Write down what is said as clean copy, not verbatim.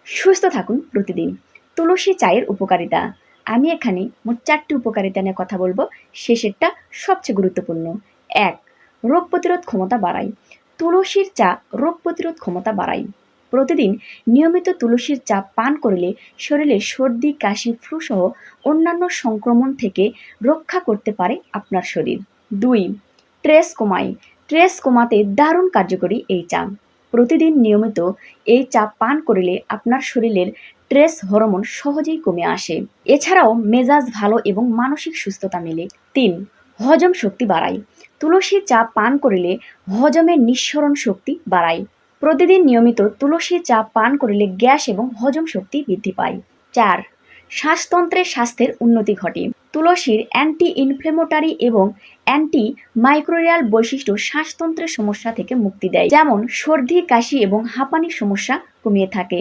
সুস্থ থাকুন প্রতিদিন। তুলসী চায়ের উপকারিতা। আমি এখানে মোট ৪টি উপকারিতা নিয়ে কথা বলবো। শেষেরটা সবচেয়ে গুরুত্বপূর্ণ। ১. রোগ প্রতিরোধ ক্ষমতা বাড়ায়। তুলসীর চা রোগ প্রতিরোধ ক্ষমতা বাড়ায়। প্রতিদিন নিয়মিত তুলসীর চা পান করলে শরীরে সর্দি, কাশি, ফ্লু সহ অন্যান্য সংক্রমণ থেকে রক্ষা করতে পারে আপনার শরীর। ২. স্ট্রেস কমায়। স্ট্রেস কমাতে দারুণ কার্যকরী এই চা। প্রতিদিন নিয়মিত এই চা পান করলে আপনার শরীরের স্ট্রেস হরমোন সহজেই কমে আসে। এছাড়াও মেজাজ ভালো এবং মানসিক সুস্থতা মেলে। ৩. হজম শক্তি বাড়ায়। তুলসী চা পান করলে হজমের নিঃসরণ শক্তি বাড়ায়। প্রতিদিন নিয়মিত তুলসী চা পান করলে গ্যাস এবং হজম শক্তি বৃদ্ধি পায়। ৪. শ্বাসতন্ত্রের স্বাস্থ্যের উন্নতি ঘটে। তুলসীর অ্যান্টি ইনফ্লেমেটরি এবং অ্যান্টি মাইক্রোরিয়াল বৈশিষ্ট্য শ্বাসতন্ত্রের সমস্যা থেকে মুক্তি দেয়, যেমন সর্দি, কাশি এবং হাঁপানির সমস্যা কমিয়ে থাকে।